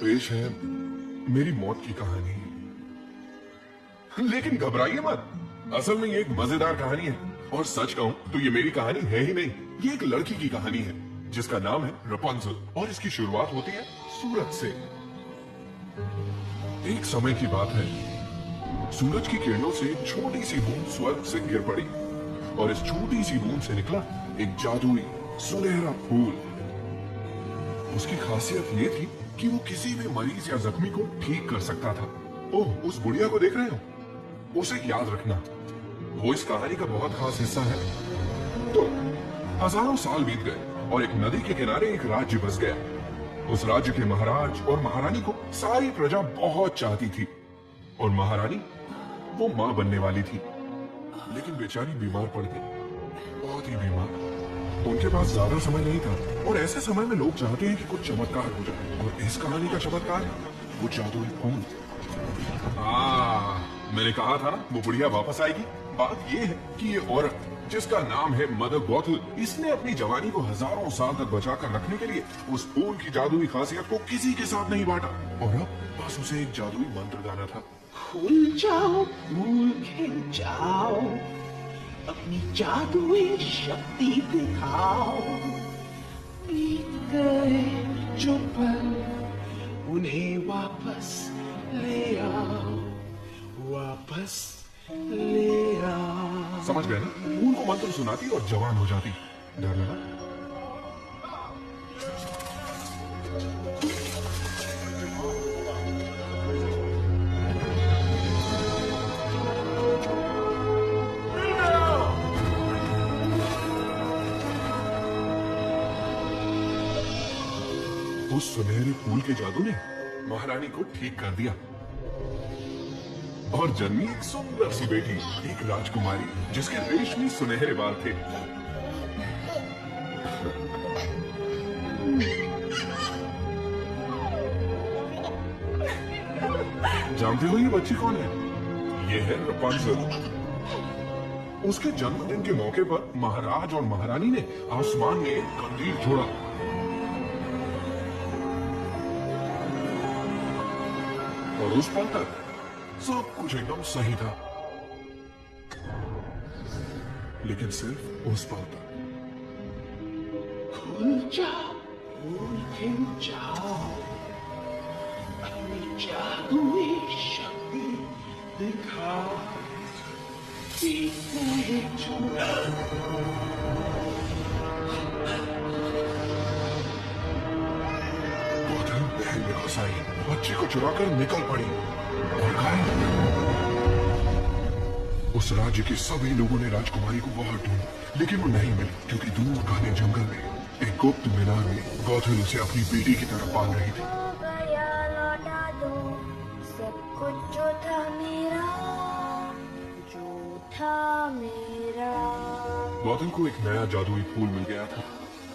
पेश है मेरी मौत की कहानी। लेकिन घबराइए मत, असल में ये एक मजेदार कहानी है। और सच कहूं तो ये मेरी कहानी है ही नहीं, ये एक लड़की की कहानी है जिसका नाम है रपुंज़ल। और इसकी शुरुआत होती है सूरज से। एक समय की बात है, सूरज की किरणों से एक छोटी सी बूंद स्वर्ग से गिर पड़ी और इस छोटी सी बूंद से निकला एक जादुई सुनहरा फूल। उसकी खासियत ये थी कि वो किसी भी मरीज या जख्मी को ठीक कर सकता था। ओह, उस बुढ़िया को देख रहे हो? उसे याद रखना, वो इस कहानी का बहुत खास हिस्सा है। तो हजारों साल बीत गए और एक नदी के किनारे एक राज्य बस गया। उस राज्य के महाराज और महारानी को सारी प्रजा बहुत चाहती थी और महारानी वो मां बनने वाली थी, लेकिन बेचारी बीमार पड़ गई, बहुत ही बीमार। उनके पास ज्यादा समय नहीं था और ऐसे समय में लोग चाहते हैं कि कुछ चमत्कार हो जाए, और इस कहानी का चमत्कार वो जादुई फूल। मैंने कहा था ना वो बुढ़िया वापस आएगी। बात ये है कि ये औरत जिसका नाम है मदर गॉथल, इसने अपनी जवानी को हजारों साल तक बचाकर रखने के लिए उस फूल की जादुई खासियत को किसी के साथ नहीं बांटा, और अब बस उसे एक जादुई मंत्र गाना था। खुल जाओ, फूल खिल जाओ, अपनी जादुई शक्ति दिखाओ। बीत गए जो पल उन्हें वापस ले आओ, वापस ले आओ। समझ गए ना? फूल को मंत्र सुनाती और जवान हो जाती। डर लगा? उस सुनहरे फूल के जादू ने महारानी को ठीक कर दिया और जन्मी एक सुंदर सी बेटी, एक राजकुमारी जिसके रेशमी सुनहरे बाल थे। जानते हो ये बच्ची कौन है? ये है रपुंज़ल। उसके जन्मदिन के मौके पर महाराज और महारानी ने आसमान में एक कंदील छोड़ा और उस पल तक सब कुछ एकदम सही था, लेकिन सिर्फ उस पल तक। खुल जाओ, फूल खिल जाओ, अपनी जादुई शक्ति दिखाओ। बीते जो गॉथल बहन में घुस आई, बच्चे को चुराकर निकल पड़ी और गायब। उस राज्य के सभी लोगों ने राजकुमारी को बहुत ढूंढा, लेकिन वो नहीं मिली, क्योंकि दूर घने जंगल में एक गुप्त मीनार में गॉथल उसे अपनी बेटी की तरह पाल रही थी। लौटा दो सब कुछ जो था मेरा, जो था मेरा। गॉथल को एक नया जादुई फूल मिल गया था,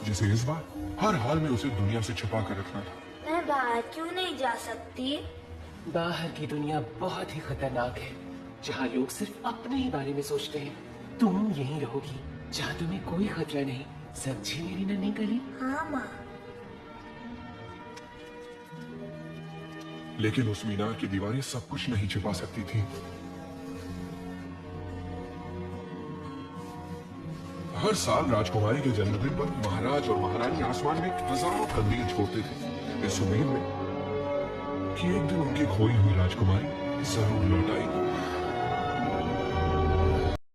जिसे इस बार हर हाल में उसे दुनिया से छिपा कर रखना था। मैं बाहर क्यों नहीं जा सकती? बाहर की दुनिया बहुत ही खतरनाक है, जहाँ लोग सिर्फ अपने ही बारे में सोचते हैं। तुम यहीं रहोगी, जहाँ तुम्हें कोई खतरा नहीं। समझी मेरी नन्ही कली? हाँ माँ। लेकिन उस मीनार की दीवारें सब कुछ नहीं छिपा सकती थी। हर साल राजकुमारी के जन्मदिन पर महाराज और महारानी आसमान में हजारों कंदील छोड़ते थे, इस उम्मीद में कि एक दिन उनकी खोई हुई राजकुमारी जरूर लौट आएगी।